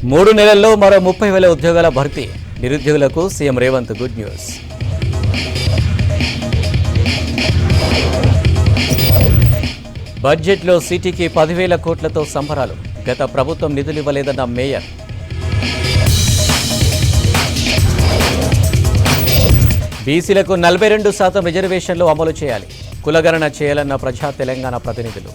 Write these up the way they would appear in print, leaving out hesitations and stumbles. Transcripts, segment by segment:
3 నెలల్లో మరో 30,000 ఉద్యోగాల భర్తీ. నిరుద్యోగులకు సీఎం రేవంత్ గుడ్ న్యూస్. బడ్జెట్లో సిటీకి 10,000 కోట్లతో సంబరాలు. గత ప్రభుత్వం నిధులివ్వలేదన్న మేయర్. బీసీలకు 42% రిజర్వేషన్లు అమలు చేయాలి. కులగణన చేయాలన్న ప్రజా తెలంగాణ ప్రతినిధులు.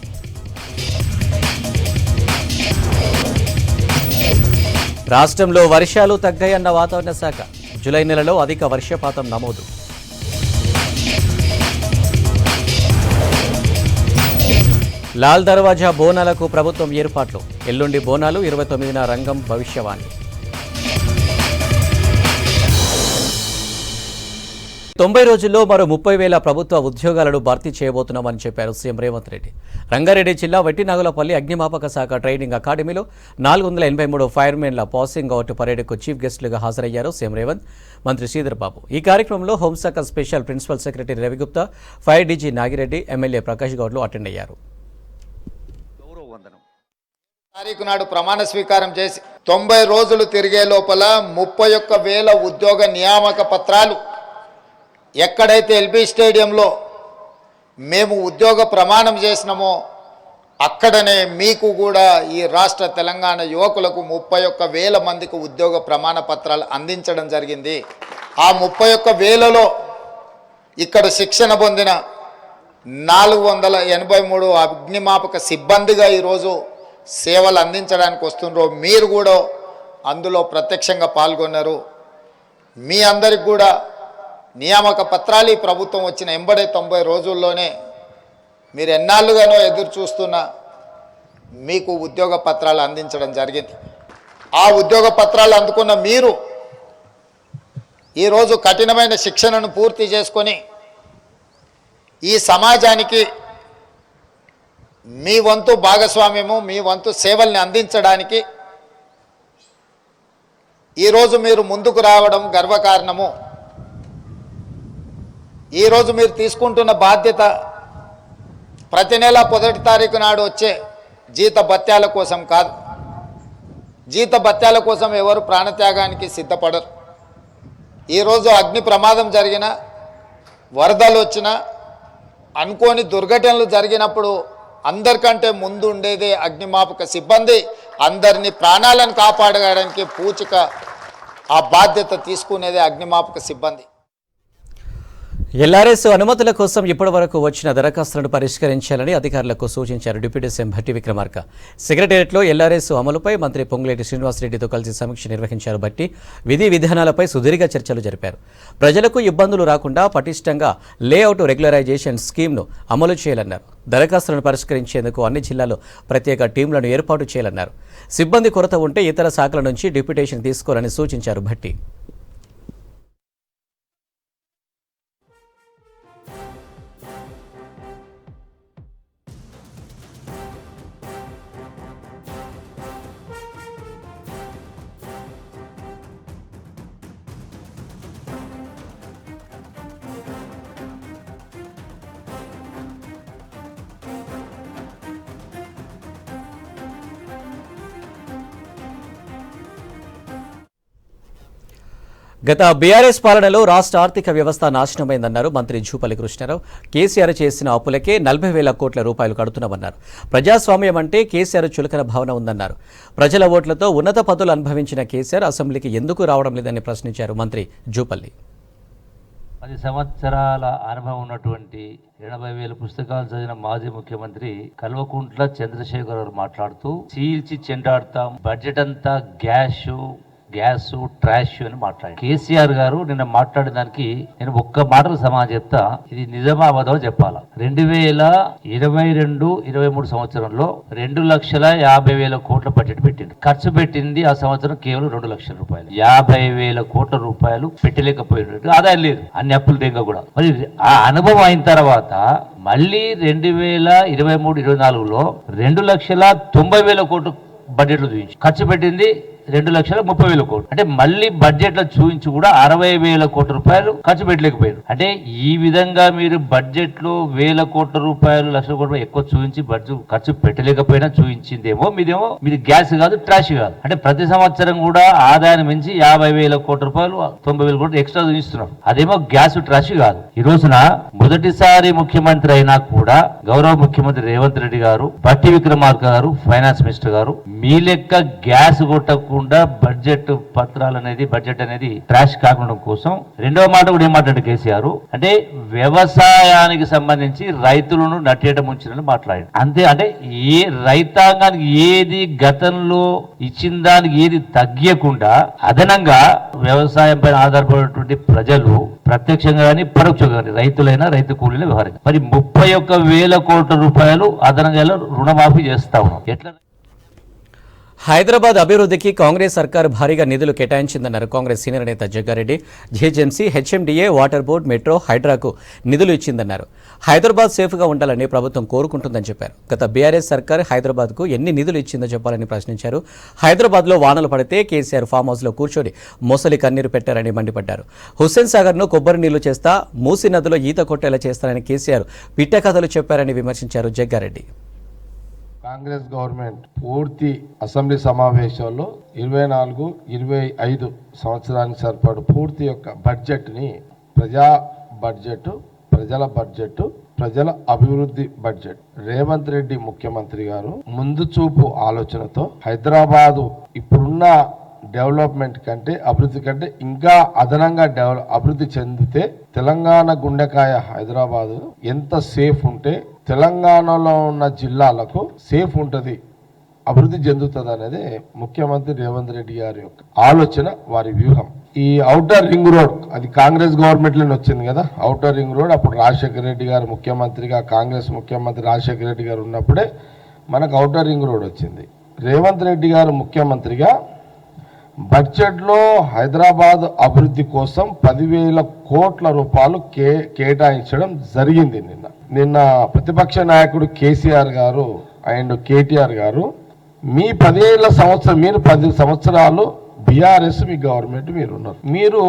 రాష్ట్రంలో వర్షాలు తగ్గాయన్న వాతావరణ శాఖ. జూలై నెలలో అధిక వర్షపాతం నమోదు. లాల్ దర్వాజా బోనాలకు ప్రభుత్వం ఏర్పాట్లు. ఎల్లుండి బోనాలు, 29న రంగం భవిష్యవాణి. 90 రోజుల్లో మరో 30,000 ప్రభుత్వ ఉద్యోగాలను భర్తీ చేయబోతున్నామని చెప్పారు సీఎం రేవంత్ రెడ్డి. రంగారెడ్డి జిల్లా వెట్టినాగులపల్లి అగ్నిమాపక శాఖ ట్రైనింగ్ అకాడమీలో 483 ఫైర్మెన్ల పాసింగ్ అవుట్ పరేడ్కు చీఫ్ గెస్టులుగా హాజరయ్యారు సీఎం రేవంత్, మంత్రి శ్రీధర్ బాబు. ఈ కార్యక్రమంలో హోంశాఖ special principal secretary Ravi Gupta, fire DG Nagireddy, MLA Prakash గౌడ్లు attend అయ్యారు. తారీఖు నాడు ప్రమాణ స్వీకారం చేసి 90 రోజులు తిరిగే లోపల 31,000 ఉద్యోగ నియామక పత్రాలు ఎక్కడైతే ఎల్బీ స్టేడియంలో మేము ఉద్యోగ ప్రమాణం చేసినామో అక్కడనే మీకు కూడా ఈ రాష్ట్ర తెలంగాణ యువకులకు 31,000 మందికి ఉద్యోగ ప్రమాణ పత్రాలు అందించడం జరిగింది. ఆ 31,000లో ఇక్కడ శిక్షణ పొందిన 483 అగ్నిమాపక సిబ్బందిగా ఈరోజు సేవలు అందించడానికి వస్తున్నారు. మీరు కూడా అందులో ప్రత్యక్షంగా పాల్గొన్నారు. మీ అందరికి కూడా నియామక పత్రాలు ఈ ప్రభుత్వం వచ్చిన ఎంబడే 90 రోజుల్లోనే మీరు ఎన్నాళ్ళుగానో ఎదురు చూస్తున్న మీకు ఉద్యోగ పత్రాలు అందించడం జరిగింది. ఆ ఉద్యోగ పత్రాలు అందుకున్న మీరు ఈరోజు కఠినమైన శిక్షణను పూర్తి చేసుకొని ఈ సమాజానికి మీ వంతు భాగస్వామ్యము, మీ వంతు సేవల్ని అందించడానికి ఈరోజు మీరు ముందుకు రావడం గర్వకారణము. ఈరోజు మీరు తీసుకుంటున్న బాధ్యత ప్రతి నెల 1వ తారీఖు నాడు వచ్చే జీత భత్యాల కోసం కాదు. జీత భత్యాల కోసం ఎవరు ప్రాణత్యాగానికి సిద్ధపడరు. ఈరోజు అగ్ని ప్రమాదం జరిగిన, వరదలు వచ్చిన, అనుకోని దుర్ఘటనలు జరిగినప్పుడు అందరికంటే ముందు ఉండేదే అగ్నిమాపక సిబ్బంది. అందరినీ ప్రాణాలను కాపాడడానికి పూచిక ఆ బాధ్యత తీసుకునేదే అగ్నిమాపక సిబ్బంది. ఎల్ఆర్ఎస్ అనుమతుల కోసం ఇప్పటివరకు వచ్చిన దరఖాస్తులను పరిష్కరించాలని అధికారులకు సూచించారు డిప్యూటీ సీఎం భట్టి విక్రమార్క. సెక్రటేరియట్లో ఎల్ఆర్ఎస్ అమలుపై మంత్రి పొంగులేటి శ్రీనివాసరెడ్డితో కలిసి సమీక్ష నిర్వహించారు. భట్టి విధి విధానాలపై సుదీర్ఘ చర్చలు జరిపారు. ప్రజలకు ఇబ్బందులు రాకుండా పటిష్టంగా లేఅవుట్ రెగ్యులరైజేషన్ స్కీమ్ను అమలు చేయాలన్నారు. దరఖాస్తులను పరిష్కరించేందుకు అన్ని జిల్లాల్లో ప్రత్యేక టీంలను ఏర్పాటు చేయాలన్నారు. సిబ్బంది కొరత ఉంటే ఇతర శాఖల నుంచి డిప్యూటేషన్ తీసుకోవాలని సూచించారు భట్టి. గత బీఆర్ఎస్ పాలనలో రాష్ట్ర ఆర్థిక వ్యవస్థ నాశనమైందన్నారు మంత్రి జూపల్లి కృష్ణారావు. కేసీఆర్ చేసిన అప్పులకే 40,000 కోట్ల రూపాయలు కడుతున్నామన్నారు. ప్రజాస్వామ్యం అంటే కేసీఆర్ చులకన భావన ఉందన్నారు. ప్రజల ఓట్లతో ఉన్నత పదవులు అనుభవించిన కేసీఆర్ అసెంబ్లీకి ఎందుకు రావడం లేదని ప్రశ్నించారు మంత్రి జూపల్లి. 10 సంవత్సరాల అనుభవం ఉన్నటువంటి 80,000 పుస్తకాలు చదివిన మాజీ ముఖ్యమంత్రి కల్వకుంట్ల చంద్రశేఖర్ గారు మాట్లాడుతూ చీల్చి చెండాడతాం, బడ్జెట్ అంతా గ్యాస్ ట్రాష్ అని మాట్లాడారు. కేసీఆర్ గారు నిన్న మాట్లాడిన దానికి నేను ఒక్క మాటలు సమాధానం చెప్తా, ఇది నిజమా అబద్ధమో చెప్పాలా. 2022-23 సంవత్సరంలో 2,50,000 కోట్ల బడ్జెట్ పెట్టింది. ఖర్చు పెట్టింది ఆ సంవత్సరం కేవలం 2 లక్షల రూపాయలు. 50,000 కోట్ల రూపాయలు పెట్టలేకపోయినట్టు ఆదాయం లేదు, అన్ని అప్పులు దేంగా కూడా. మరి ఆ అనుభవం అయిన తర్వాత మళ్ళీ 2023-24లో 2,90,000 కోట్లు బడ్జెట్లు చూపించి ఖర్చు పెట్టింది 2,30,000 కోట్లు. అంటే మళ్ళీ బడ్జెట్ లో చూపించి కూడా 60,000 కోట్ల రూపాయలు ఖర్చు పెట్టలేకపోయారు. అంటే ఈ విధంగా మీరు బడ్జెట్ లో 1,000 కోట్ల రూపాయలు, లక్షల కోట్ల రూపాయలు ఎక్కువ చూపించి బడ్జెట్ ఖర్చు పెట్టలేకపోయినా చూపించిందేమో మీది గ్యాస్ కాదు, ట్రాష్ కాదు. అంటే ప్రతి సంవత్సరం కూడా ఆదాయాన్ని మించి 50,000 కోట్ల రూపాయలు, 90,000 కోట్లు ఎక్స్ట్రా చూపిస్తున్నారు. అదేమో గ్యాస్ ట్రాష్ కాదు. ఈ రోజున మొదటిసారి ముఖ్యమంత్రి అయినా కూడా గౌరవ ముఖ్యమంత్రి రేవంత్ రెడ్డి గారు, బట్టి విక్రమార్క గారు, ఫైనాన్స్ మినిస్టర్ గారు మీ లెక్క గ్యాస్ కొట్టకుండా బడ్జెట్ బడ్జెట్ అనేది ట్రాష్ కాకుండా కోసం రెండవ మాట కూడా ఏం మాట్లాడు కేసీఆర్ అంటే వ్యవసాయానికి సంబంధించి రైతులను నట్టేట ముంచిన మాట్లాడాడు. అంతే. అంటే ఏ రైతాంగానికి ఏది గతంలో ఇచ్చిన దానికి ఏది తగ్గకుండా అదనంగా వ్యవసాయం పైన ఆధారపడినటువంటి ప్రజలు ప్రత్యక్షంగా కానీ పరోక్షంగా కానీ రైతులైనా రైతు కూలీల వ్యవహారం మరి 31,000 కోట్ల రూపాయలు అదనంగా రుణమాఫీ చేస్తా ఉన్నాం. ఎట్లా? హైదరాబాద్ అభివృద్ధికి కాంగ్రెస్ సర్కార్ భారీగా నిధులు కేటాయించిందన్నారు కాంగ్రెస్ సీనియర్ నేత Jaggareddy. GHMC, HMDA, water board, metro, హైడ్రాకు నిధులు ఇచ్చిందన్నారు. హైదరాబాద్ సేఫ్గా ఉండాలని ప్రభుత్వం కోరుకుంటుందని చెప్పారు. గత బీఆర్ఎస్ సర్కార్ హైదరాబాద్కు ఎన్ని నిధులు ఇచ్చిందో చెప్పాలని ప్రశ్నించారు. హైదరాబాద్లో వానలు పడితే కేసీఆర్ ఫామ్ హౌస్లో కూర్చొని మొసలి కన్నీరు పెట్టారని మండిపడ్డారు. హుస్సేన్ సాగర్ను కొబ్బరి నీళ్లు చేస్తా, మూసీ నదిలో ఈత కొట్టేలా చేస్తారని కేసీఆర్ పిట్ట కథలు చెప్పారని విమర్శించారు జగ్గారెడ్డి. కాంగ్రెస్ గవర్నమెంట్ పూర్తి అసెంబ్లీ సమావేశాల్లో 24-25 సంవత్సరానికి సరిపడు పూర్తి యొక్క బడ్జెట్ని ప్రజల బడ్జెట్, ప్రజల అభివృద్ధి బడ్జెట్ రేవంత్ రెడ్డి ముఖ్యమంత్రి గారు ముందు చూపు ఆలోచనతో హైదరాబాదు ఇప్పుడున్న డెవలప్మెంట్ కంటే, అభివృద్ధి కంటే ఇంకా అదనంగా అభివృద్ధి చెందితే తెలంగాణ గుండెకాయ హైదరాబాదు ఎంత సేఫ్ ఉంటే తెలంగాణలో ఉన్న జిల్లాలకు సేఫ్ ఉంటుంది, అభివృద్ధి చెందుతుంది అనేది ముఖ్యమంత్రి రేవంత్ రెడ్డి గారి యొక్క ఆలోచన, వారి వ్యూహం. ఈ ఔటర్ రింగ్ రోడ్ అది కాంగ్రెస్ గవర్నమెంట్లోనే వచ్చింది కదా. ఔటర్ రింగ్ రోడ్ అప్పుడు రాజశేఖర రెడ్డి గారు ముఖ్యమంత్రిగా, కాంగ్రెస్ ముఖ్యమంత్రి రాజశేఖర రెడ్డి గారు ఉన్నప్పుడే మనకు ఔటర్ రింగ్ రోడ్ వచ్చింది. రేవంత్ రెడ్డి గారు ముఖ్యమంత్రిగా బడ్జెట్లో హైదరాబాద్ అభివృద్ధి కోసం 10,000 కోట్ల రూపాయలు కేటాయించడం జరిగింది. నిన్న ప్రతిపక్ష నాయకుడు కేసీఆర్ గారు అండ్ కేటీఆర్ గారు మీ 10 సంవత్సరాలు బీఆర్ఎస్ మీ గవర్నమెంట్ మీరు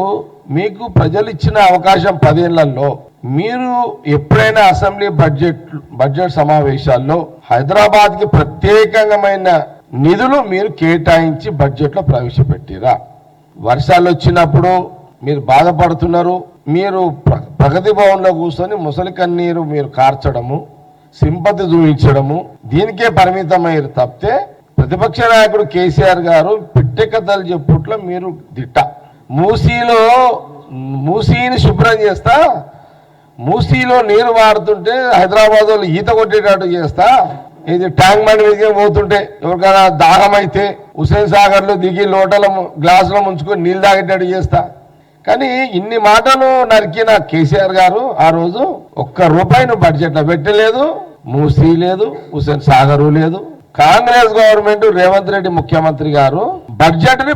మీకు ప్రజలు ఇచ్చిన అవకాశం 10 ఏళ్లలో మీరు ఎప్పుడైనా అసెంబ్లీ బడ్జెట్ సమావేశాల్లో హైదరాబాద్కి ప్రత్యేకమైన నిధులు మీరు కేటాయించి బడ్జెట్లో ప్రవేశపెట్టిరా? వర్షాలు వచ్చినప్పుడు మీరు బాధపడుతున్నారు, మీరు ప్రగతి భవన్లో కూర్చొని ముసలి కన్నీరు మీరు కార్చడము, సింపతి చూపించడము, దీనికే పరిమితమయ్యారు తప్పితే ప్రతిపక్ష నాయకుడు కేసీఆర్ గారు పిట్టె కథలు చెప్పుట్లో మీరు దిట్ట. మూసీని శుభ్రం చేస్తా, మూసీలో నీరు వాడుతుంటే హైదరాబాద్ వాళ్ళు ఈత కొట్టేటట్టు చేస్తా, ఇది ట్యాంక్ బండ్ మీదకే పోతుంటే ఎవరికైనా దాహం అయితే హుస్సేన్ సాగర్లో దిగి లోటల గ్లాసులో ముంచుకొని నీళ్ళు తాగేటట్టు చేస్తా. కానీ ఇన్ని మాటలు నరికిన కేసీఆర్ గారు ఆ రోజు ₹1 బడ్జెట్లో పెట్టలేదు, మూసీ లేదు, హుస్సేన్ సాగరు లేదు. కాంగ్రెస్ గవర్నమెంట్ రేవంత్ రెడ్డి ముఖ్యమంత్రి గారు బడ్జెట్ని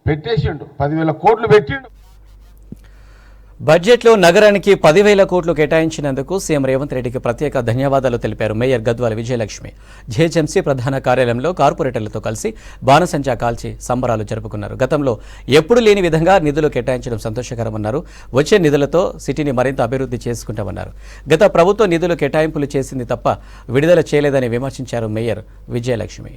పెట్టేసిండు, 10,000 కోట్లు పెట్టిండు. బడ్జెట్లో నగరానికి 10,000 కోట్లు కేటాయించినందుకు సీఎం రేవంత్ రెడ్డికి ప్రత్యేక ధన్యవాదాలు తెలిపారు మేయర్ గద్వాల విజయలక్ష్మి. జీహెచ్ఎంసీ ప్రధాన కార్యాలయంలో కార్పొరేటర్లతో కలిసి బాణసంచా కాల్చి సంబరాలు జరుపుకున్నారు. గతంలో ఎప్పుడు లేని విధంగా నిధులు కేటాయించడం సంతోషకరమన్నారు. వచ్చే నిధులతో సిటీని మరింత అభివృద్ధి చేసుకుంటామన్నారు. గత ప్రభుత్వం నిధులు కేటాయింపులు చేసింది తప్ప విడుదల చేయలేదని విమర్శించారు మేయర్ విజయలక్ష్మి.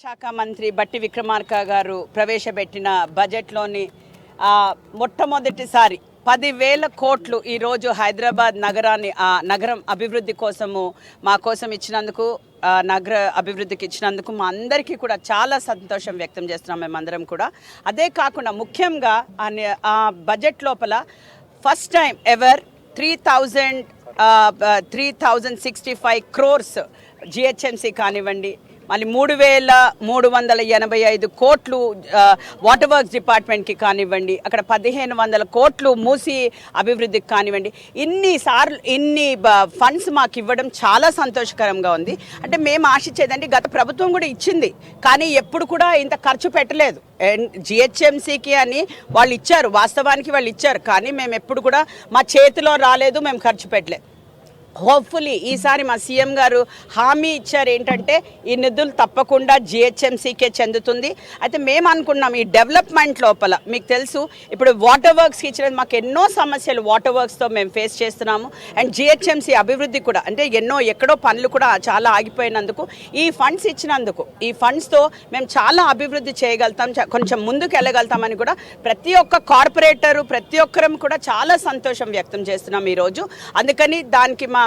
శాఖ మంత్రి బట్టి విక్రమార్క గారు ప్రవేశపెట్టిన బడ్జెట్లోని మొట్టమొదటిసారి 10,000 కోట్లు ఈరోజు హైదరాబాద్ నగరం అభివృద్ధి కోసము మా కోసం ఇచ్చినందుకు, నగర అభివృద్ధికి ఇచ్చినందుకు మా అందరికీ కూడా చాలా సంతోషం వ్యక్తం చేస్తున్నాం మేమందరం కూడా. అదే కాకుండా ముఖ్యంగా ఆ బడ్జెట్ లోపల first time ever 3,065 crores GHMC కానివ్వండి, మళ్ళీ 3,385 కోట్లు వాటర్ వర్క్స్ డిపార్ట్మెంట్కి కానివ్వండి, అక్కడ 1,500 కోట్లు మూసి అభివృద్ధికి కానివ్వండి, ఇన్ని ఫండ్స్ మాకు ఇవ్వడం చాలా సంతోషకరంగా ఉంది. అంటే మేము ఆశించేదండి, గత ప్రభుత్వం కూడా ఇచ్చింది, కానీ ఎప్పుడు కూడా ఇంత ఖర్చు పెట్టలేదు. జిహెచ్ఎంసీకి అని వాళ్ళు ఇచ్చారు, వాస్తవానికి వాళ్ళు ఇచ్చారు, కానీ మేము ఎప్పుడు కూడా మా చేతిలో రాలేదు, మేము ఖర్చు పెట్టలేదు. హోప్ఫుల్లీ ఈసారి మా సీఎం గారు హామీ ఇచ్చారు ఏంటంటే ఈ నిధులు తప్పకుండా జిహెచ్ఎంసీకే చెందుతుంది. అయితే మేము అనుకున్నాం ఈ డెవలప్మెంట్ లోపల మీకు తెలుసు ఇప్పుడు వాటర్ వర్క్స్కి ఇచ్చినది మాకు ఎన్నో సమస్యలు వాటర్ వర్క్స్తో మేము ఫేస్ చేస్తున్నాము. అండ్ జిహెచ్ఎంసీ అభివృద్ధి కూడా అంటే ఎక్కడో పనులు కూడా చాలా ఆగిపోయినందుకు ఈ ఫండ్స్ ఇచ్చినందుకు ఈ ఫండ్స్తో మేము చాలా అభివృద్ధి చేయగలుగుతాం, కొంచెం ముందుకు వెళ్ళగలుగుతామని కూడా ప్రతి ఒక్క కార్పొరేటరు ప్రతి ఒక్కరం కూడా చాలా సంతోషం వ్యక్తం చేస్తున్నాం ఈరోజు. అందుకని దానికి మా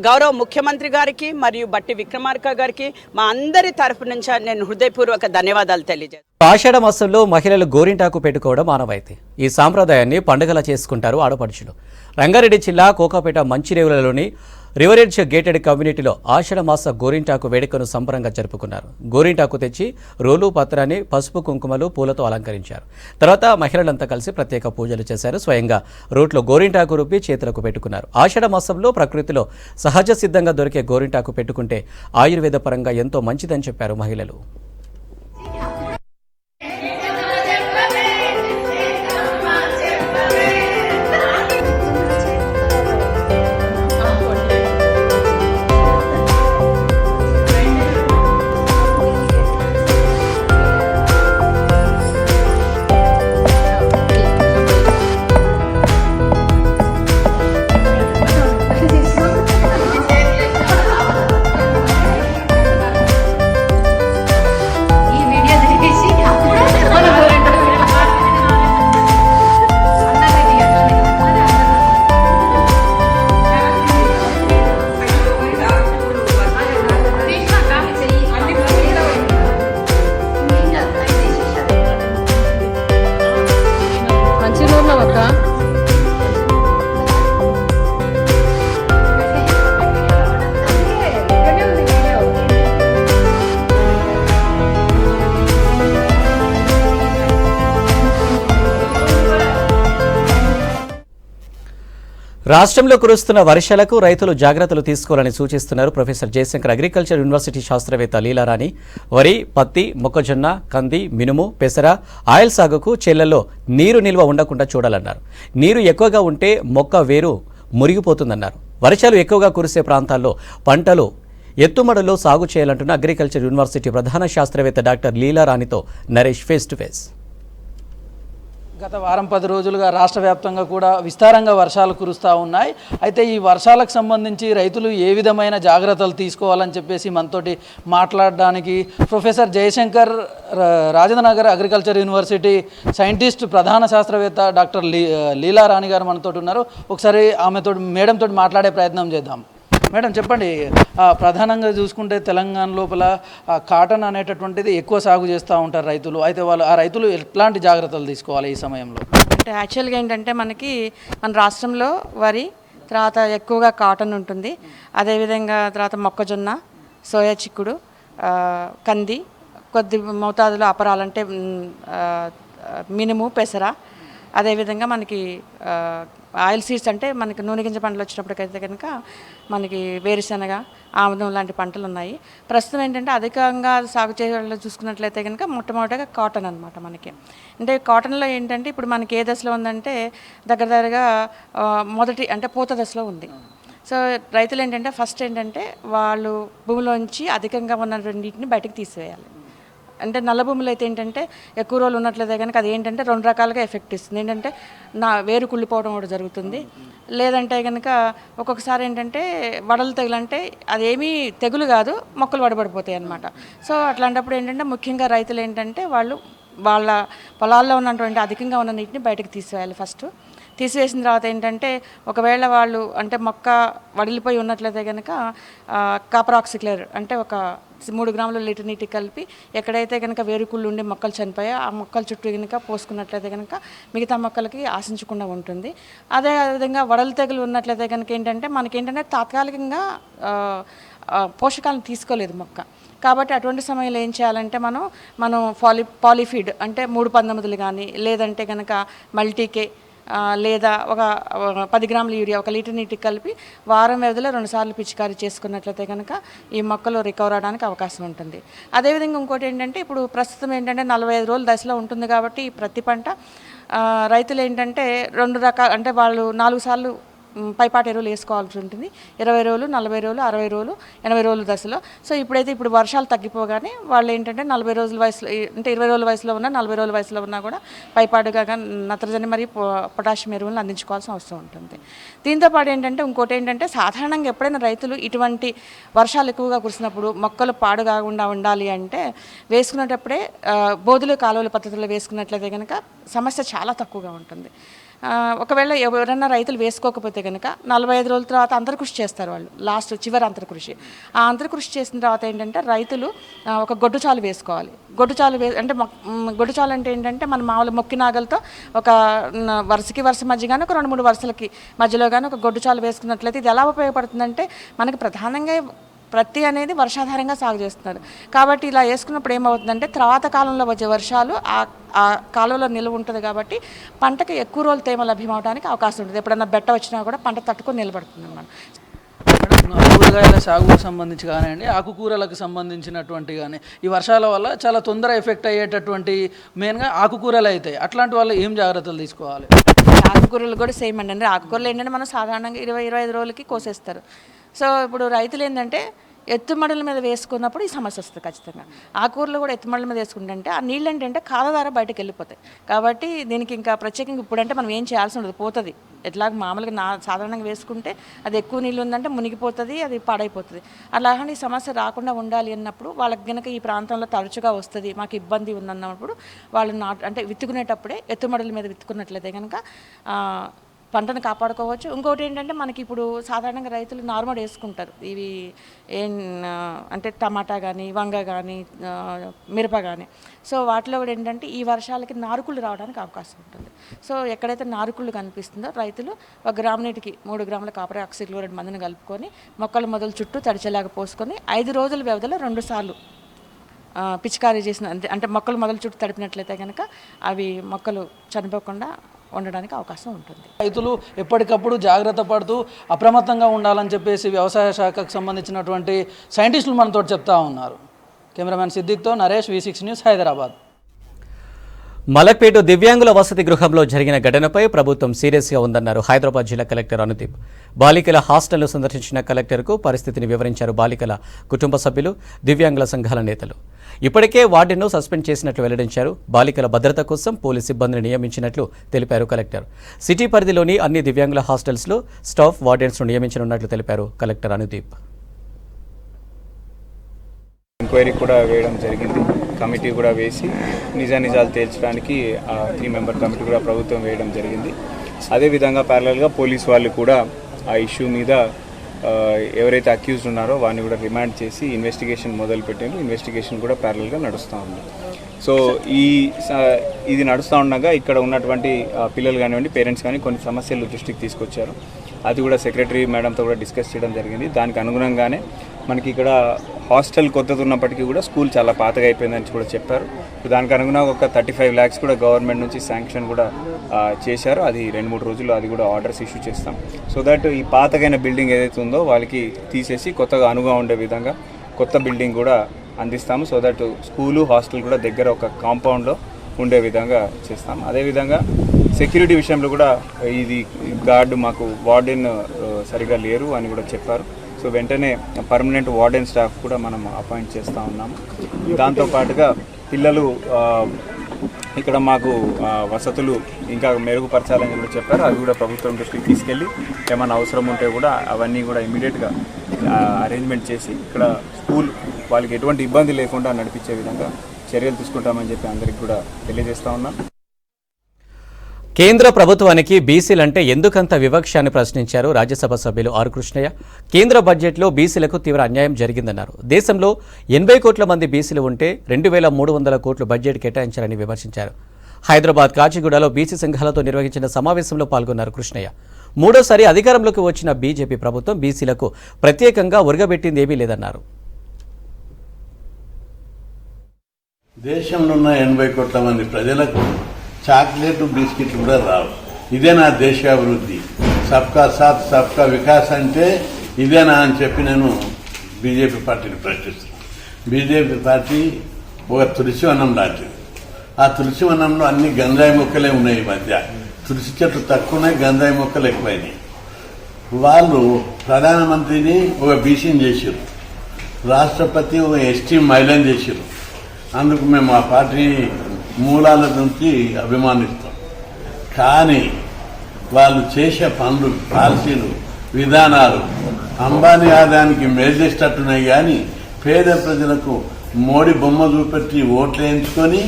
గౌరవ ముఖ్యమంత్రి గారికి మరియు బట్టి విక్రమార్క గారికి మా అందరి తరఫు నుంచి నేను హృదయపూర్వక ధన్యవాదాలు తెలియజేస్తాను. ఆషాఢ మాసంలో మహిళలు గోరింటాకు పెట్టుకోవడం ఆనవాయితీ. ఈ సాంప్రదాయాన్ని పండుగలా చేసుకుంటారు ఆడపడుచులు. రంగారెడ్డి జిల్లా కోకాపేట మంచిరేవులలోని రివరెడ్జ్ గేటెడ్ కమ్యూనిటీలో ఆషాఢ మాస గోరింటాకు వేడుకను సంబరంగా జరుపుకున్నారు. గోరింటాకు తెచ్చి రోలు పత్రాన్ని పసుపు కుంకుమలు పూలతో అలంకరించారు. తర్వాత మహిళలంతా కలిసి ప్రత్యేక పూజలు చేశారు. స్వయంగా రోట్లో గోరింటాకు రుబ్బి చేతులకు పెట్టుకున్నారు. ఆషాఢ మాసంలో ప్రకృతిలో సహజ సిద్ధంగా దొరికే గోరింటాకు పెట్టుకుంటే ఆయుర్వేద పరంగా ఎంతో మంచిదని చెప్పారు మహిళలు. రాష్ట్రంలో కురుస్తున్న వర్షాలకు రైతులు జాగ్రత్తలు తీసుకోవాలని సూచిస్తున్నారు ప్రొఫెసర్ జయశంకర్ అగ్రికల్చర్ యూనివర్సిటీ శాస్త్రవేత్త లీలారాణి. వరి, పత్తి, మొక్కజొన్న, కంది, మినుము, పెసర, ఆయిల్ సాగుకు చేళ్లలో నీరు నిల్వ ఉండకుండా చూడాలన్నారు. నీరు ఎక్కువగా ఉంటే మొక్క వేరు మురిగిపోతుందన్నారు. వర్షాలు ఎక్కువగా కురిసే ప్రాంతాల్లో పంటలు ఎత్తుమడులో సాగు చేయాలంటున్న అగ్రికల్చర్ యూనివర్సిటీ ప్రధాన శాస్త్రవేత్త డాక్టర్ లీలారాణితో నరేష్ ఫేస్ టు ఫేస్. గత వారం 10 రోజులుగా రాష్ట్ర వ్యాప్తంగా కూడా విస్తారంగా వర్షాలు కురుస్తూ ఉన్నాయి. అయితే ఈ వర్షాలకు సంబంధించి రైతులు ఏ విధమైన జాగ్రత్తలు తీసుకోవాలని చెప్పేసి మనతోటి మాట్లాడడానికి professor Jayashankar Rajendranagar agriculture university scientist ప్రధాన శాస్త్రవేత్త డాక్టర్ లీలారాణి గారు మనతోటి ఉన్నారు. ఒకసారి మేడంతో మాట్లాడే ప్రయత్నం చేద్దాం. మేడం చెప్పండి, ప్రధానంగా చూసుకుంటే తెలంగాణ లోపల కాటన్ అనేటటువంటిది ఎక్కువ సాగు చేస్తూ ఉంటారు రైతులు. అయితే ఆ రైతులు ఎట్లాంటి జాగ్రత్తలు తీసుకోవాలి ఈ సమయంలో? అంటే యాక్చువల్గా ఏంటంటే మన రాష్ట్రంలో వరి, తర్వాత ఎక్కువగా కాటన్ ఉంటుంది. అదేవిధంగా తర్వాత మొక్కజొన్న, సోయా చిక్కుడు, కంది, కొద్ది మోతాదులో అపరాలంటే మినుము, పెసర, అదేవిధంగా మనకి ఆయిల్ సీడ్స్ అంటే మనకి నూనె గింజ పంటలు వచ్చినప్పటికైతే కనుక మనకి వేరుశనగ, ఆముదం లాంటి పంటలు ఉన్నాయి. ప్రస్తుతం ఏంటంటే అధికంగా సాగు చేసే చూసుకున్నట్లయితే కనుక మొట్టమొదటిగా కాటన్ అనమాట. మనకి అంటే కాటన్లో ఏంటంటే ఇప్పుడు మనకి ఏ దశలో ఉందంటే దగ్గరగా మొదటి అంటే పూత దశలో ఉంది. సో రైతులు ఏంటంటే ఫస్ట్ ఏంటంటే వాళ్ళు భూమిలోంచి అధికంగా ఉన్న నీటిని బయటకు తీసివేయాలి. అంటే నల్ల భూములు అయితే ఏంటంటే ఎక్కువ రోజులు ఉన్నట్లయితే కనుక అది ఏంటంటే 2 రకాలుగా ఎఫెక్ట్ ఇస్తుంది. ఏంటంటే వేరు కుళ్ళిపోవడం కూడా జరుగుతుంది. లేదంటే కనుక ఒక్కొక్కసారి ఏంటంటే వడలు తెగులంటే అదేమీ తెగులు కాదు, మొక్కలు వడబడిపోతాయి అన్నమాట. సో అట్లాంటప్పుడు ఏంటంటే ముఖ్యంగా రైతులు ఏంటంటే వాళ్ళ పొలాల్లో ఉన్నటువంటి అధికంగా ఉన్న నీటిని బయటకు తీసివేయాలి. ఫస్ట్ తీసివేసిన తర్వాత ఏంటంటే ఒకవేళ వాళ్ళు అంటే మొక్క వడిలిపోయి ఉన్నట్లయితే కనుక కాపర్ ఆక్సిక్లేర్ అంటే ఒక 3 గ్రాముల లీటర్ నీటికి కలిపి ఎక్కడైతే కనుక వేరుకుళ్ళు ఉండి మొక్కలు చనిపోయా ఆ మొక్కల చుట్టూ కనుక పోసుకున్నట్లయితే కనుక మిగతా మొక్కలకి ఆశించకుండా ఉంటుంది. అదేవిధంగా వడలు తెగులు ఉన్నట్లయితే కనుక ఏంటంటే మనకేంటంటే తాత్కాలికంగా పోషకాలను తీసుకోలేదు మొక్క. కాబట్టి అటువంటి సమయంలో ఏం చేయాలంటే మనం పాలిఫీడ్ అంటే 3/19 కానీ లేదంటే కనుక మల్టీకే లేదా ఒక 10 గ్రాముల యూరియా 1 లీటర్ నీటికి కలిపి వారం వ్యవధిలో 2 సార్లు పిచికారీ చేసుకున్నట్లయితే కనుక ఈ మొక్కలు రికవర్ అవడానికి అవకాశం ఉంటుంది. అదేవిధంగా ఇంకోటి ఏంటంటే ఇప్పుడు ప్రస్తుతం ఏంటంటే 45 రోజుల దశలో ఉంటుంది కాబట్టి ప్రతి పంట రైతులు ఏంటంటే 2 రకాల అంటే వాళ్ళు 4 సార్లు పైపాటి ఎరువులు వేసుకోవాల్సి ఉంటుంది. 20 రోజులు, 40 రోజులు, 60 రోజులు, 80 రోజుల దశలో. సో ఇప్పుడు వర్షాలు తగ్గిపోగానే వాళ్ళు ఏంటంటే 40 రోజుల వయసులో అంటే 20 రోజుల వయసులో ఉన్నా 40 రోజుల వయసులో ఉన్నా కూడా పైపాటుగా నత్రజని మరియు పొటాషియం ఎరువులను అందించుకోవాల్సిన అవసరం ఉంటుంది. దీంతోపాటు ఏంటంటే ఇంకోటి ఏంటంటే సాధారణంగా ఎప్పుడైనా రైతులు ఇటువంటి వర్షాలు ఎక్కువగా కురిసినప్పుడు మొక్కలు పాడు కాకుండా ఉండాలి అంటే వేసుకునేటప్పుడే బోధులు కాలువల పద్ధతిలో వేసుకున్నట్లయితే కనుక సమస్య చాలా తక్కువగా ఉంటుంది. ఒకవేళ ఎవరైనా రైతులు వేసుకోకపోతే కనుక 45 రోజుల తర్వాత అంతర్కృషి చేస్తారు వాళ్ళు, చివరి అంతర్కృషి. ఆ అంతర్కృషి చేసిన తర్వాత ఏంటంటే రైతులు ఒక గొడ్డుచాలు వేసుకోవాలి. గొడ్డుచాలు అంటే ఏంటంటే మన మామూలు మొక్కి నాగలతో ఒక వరుసకి వరుస మధ్య కానీ ఒక 2-3 వరుసలకి మధ్యలో కానీ ఒక గొడ్డుచాలు వేసుకున్నట్లయితే ఇది ఎలా ఉపయోగపడుతుందంటే మనకి ప్రధానంగా ప్రత్తి అనేది వర్షాధారంగా సాగు చేస్తున్నారు కాబట్టి ఇలా వేసుకున్నప్పుడు ఏమవుతుందంటే తర్వాత కాలంలో వచ్చే వర్షాలు ఆ కాలంలో నిల్వ ఉంటుంది కాబట్టి పంటకి ఎక్కువ రోజులు తేమ లభ్యమవడానికి అవకాశం ఉంటుంది. ఎప్పుడన్నా బెట్ట వచ్చినా కూడా పంట తట్టుకొని నిలబడుతుంది అన్నమాట. కూరగాయల సాగుకు సంబంధించి కానివ్వండి, ఆకుకూరలకు సంబంధించినటువంటి కానీ ఈ వర్షాల వల్ల చాలా తొందర ఎఫెక్ట్ అయ్యేటటువంటి మెయిన్గా ఆకుకూరలు అవుతాయి. అట్లాంటి వాళ్ళు ఏం జాగ్రత్తలు తీసుకోవాలి? ఆకుకూరలు కూడా సేమ్ అండి. ఆకుకూరలు ఏంటంటే మనం సాధారణంగా 20-25 రోజులకి కోసేస్తారు. సో ఇప్పుడు రైతులు ఏంటంటే ఎత్తుమడుల మీద వేసుకున్నప్పుడు ఈ సమస్య వస్తుంది ఖచ్చితంగా. ఆకుకూరలు కూడా ఎత్తుమడుల మీద వేసుకుంటే ఆ నీళ్ళు ఏంటంటే కాల ద్వారా బయటకు వెళ్ళిపోతాయి కాబట్టి దీనికి ఇంకా ప్రత్యేకంగా ఇప్పుడంటే మనం ఏం చేయాల్సి ఉండదు, పోతుంది. ఎట్లాగ మామూలుగా సాధారణంగా వేసుకుంటే అది ఎక్కువ నీళ్ళు ఉందంటే మునిగిపోతుంది, అది పాడైపోతుంది. అలాగని ఈ సమస్య రాకుండా ఉండాలి అన్నప్పుడు వాళ్ళకి కనుక ఈ ప్రాంతంలో తరచుగా వస్తుంది, మాకు ఇబ్బంది ఉందన్నప్పుడు వాళ్ళు అంటే విత్తుకునేటప్పుడే ఎత్తుమడుల మీద విత్తుకున్నట్లయితే కనుక పంటను కాపాడుకోవచ్చు. ఇంకోటి ఏంటంటే మనకి ఇప్పుడు సాధారణంగా రైతులు నార్మల్ వేసుకుంటారు ఇవి అంటే టమాటా కానీ వంగ కానీ మిరప కానీ. సో వాటిలో కూడా ఏంటంటే ఈ వర్షాలకి నారుకుళ్ళు రావడానికి అవకాశం ఉంటుంది. సో ఎక్కడైతే నారుకుళ్ళు కనిపిస్తుందో రైతులు 1 గ్రాము నీటికి 3 గ్రాముల కాపర్ ఆక్సిక్లోరైడ్ మందుని కలుపుకొని మొక్కల మొదలు చుట్టూ తడిచేలాగా పోసుకొని 5 రోజుల వ్యవధిలో 2 సార్లు పిచికారీ చేసిన అంటే మొక్కలు మొదలు చుట్టూ తడిపినట్లయితే కనుక అవి మొక్కలు చనిపోకుండా ఉండడానికి అవకాశం ఉంటుంది. రైతులు ఎప్పటికప్పుడు జాగ్రత్త పడుతూ అప్రమత్తంగా ఉండాలని చెప్పేసి వ్యవసాయ శాఖకు సంబంధించినటువంటి సైంటిస్టులు మనతో చెప్తా ఉన్నారు. కెమెరామెన్ సిద్దిక్తో నరేష్, V6 న్యూస్, హైదరాబాద్. మలక్పేట దివ్యాంగుల వసతి గృహంలో జరిగిన ఘటనపై ప్రభుత్వం సీరియస్గా ఉందన్నారు హైదరాబాద్ జిల్లా కలెక్టర్ అనుదీప్. బాలికల హాస్టల్ను సందర్శించిన కలెక్టర్కు పరిస్థితిని వివరించారు బాలికల కుటుంబ సభ్యులు, దివ్యాంగుల సంఘాల నేతలు. ఇప్పటికే వార్డెన్ను సస్పెండ్ చేసినట్లు వెల్లడించారు. బాలికల భద్రత కోసం పోలీసు సిబ్బందిని నియమించినట్లు తెలిపారు కలెక్టర్. సిటీ పరిధిలోని అన్ని దివ్యాంగుల హాస్టల్స్లో స్టాఫ్ వార్డెన్స్ను నియమించనున్నట్లు తెలిపారు కలెక్టర్ అనుదీప్. ఎంక్వైరీ కూడా వేయడం జరిగింది, కమిటీ కూడా వేసి నిజాలు తేల్చడానికి 3 మెంబర్ కమిటీ కూడా ప్రభుత్వం వేయడం జరిగింది. అదేవిధంగా ప్యారలల్గా పోలీస్ వాళ్ళు కూడా ఆ ఇష్యూ మీద ఎవరైతే అక్యూజ్డ్ ఉన్నారో వారిని కూడా రిమాండ్ చేసి ఇన్వెస్టిగేషన్ మొదలుపెట్టారు. ఇన్వెస్టిగేషన్ కూడా ప్యారలల్గా నడుస్తూ ఉంది. సో ఇది నడుస్తూ ఉండగా ఇక్కడ ఉన్నటువంటి పిల్లలు కానివ్వండి, పేరెంట్స్ కానీ కొన్ని సమస్యలు దృష్టికి తీసుకొచ్చారు. అది కూడా సెక్రటరీ మేడంతో కూడా డిస్కస్ చేయడం జరిగింది. దానికి అనుగుణంగానే మనకి ఇక్కడ హాస్టల్ కొత్తది ఉన్నప్పటికీ కూడా స్కూల్ చాలా పాతగా అయిపోయిందని కూడా చెప్పారు. దానికి అనుగుణంగా ఒక 35 lakhs కూడా గవర్నమెంట్ నుంచి శాంక్షన్ కూడా చేశారు. అది 2-3 రోజుల్లో అది కూడా ఆర్డర్స్ ఇష్యూ చేస్తాం. సో దట్ ఈ పాతగైన బిల్డింగ్ ఏదైతే ఉందో వాళ్ళకి తీసేసి కొత్తగా అనువుగా ఉండే విధంగా కొత్త బిల్డింగ్ కూడా అందిస్తాము. సో దట్ స్కూలు హాస్టల్ కూడా దగ్గర ఒక కాంపౌండ్లో ఉండే విధంగా చేస్తాం. అదేవిధంగా సెక్యూరిటీ విషయంలో కూడా ఇది గార్డు మాకు వార్డెన్ సరిగా లేరు అని కూడా చెప్పారు. సో వెంటనే పర్మనెంట్ వార్డెన్ స్టాఫ్ కూడా మనం అపాయింట్ చేస్తూ ఉన్నాము. దాంతోపాటుగా పిల్లలు ఇక్కడ మాకు వసతులు ఇంకా మెరుగుపరచాలని కూడా చెప్పారు. అవి కూడా ప్రభుత్వం దృష్టికి తీసుకెళ్ళి ఏమైనా అవసరం ఉంటే కూడా అవన్నీ కూడా ఇమీడియట్గా అరేంజ్మెంట్ చేసి ఇక్కడ స్కూల్ వాళ్ళకి ఎటువంటి ఇబ్బంది లేకుండా నడిపించే విధంగా చర్యలు తీసుకుంటామని చెప్పి అందరికీ కూడా తెలియజేస్తూ ఉన్నాం. కేంద్ర ప్రభుత్వానికి బీసీలంటే ఎందుకంత వివక్ష అని ప్రశ్నించారు రాజ్యసభ సభ్యులు ఆర్ కృష్ణయ్య. కేంద్ర బడ్జెట్లో బీసీలకు తీవ్ర అన్యాయం జరిగిందన్నారు. దేశంలో 80 కోట్ల మంది బీసీలు ఉంటే 2300 కోట్లు బడ్జెట్ కేటాయించారని విమర్శించారు. హైదరాబాద్ కాచిగూడలో బీసీ సంఘాలతో నిర్వహించిన సమావేశంలో పాల్గొన్నారు కృష్ణయ్య. మూడోసారి అధికారంలోకి వచ్చిన బీజేపీ ప్రభుత్వం బీసీలకు ప్రత్యేకంగా ఒరగబెట్టిందేమీ లేదన్నారు. దేశంలో ఉన్న 80 కోట్ల మంది ప్రజలకు చాక్లెట్ బిస్కెట్లు కూడా రావు. ఇదే నా దేశాభివృద్ధి, సబ్కా సాత్ సబ్కా వికాస్ అంటే ఇదేనా అని చెప్పి నేను బీజేపీ పార్టీని ప్రశ్నిస్తున్నాను. బీజేపీ పార్టీ ఒక తులసివనం లాంటిది. ఆ తులసివనంలో అన్ని గంజాయి మొక్కలే ఉన్నాయి. ఈ మధ్య తులసి చెట్లు తక్కువ ఉన్నాయి, గంజాయి మొక్కలు ఎక్కువైనాయి. వాళ్ళు ప్రధానమంత్రిని ఒక బీసీని చేశారు, రాష్ట్రపతి ఒక ఎస్టీ మహిళని చేశారు. అందుకు మేము ఆ పార్టీ మూలాల నుంచి అభిమానిస్తాం. కానీ వాళ్ళు చేసే పనులు, పాలసీలు, విధానాలు అంబానీ ఆదాయానికి మేలు చేసేటట్టున్నాయి. కానీ పేద ప్రజలకు మోడీ బొమ్మ చూపెట్టి ఓట్లు వేయించుకొని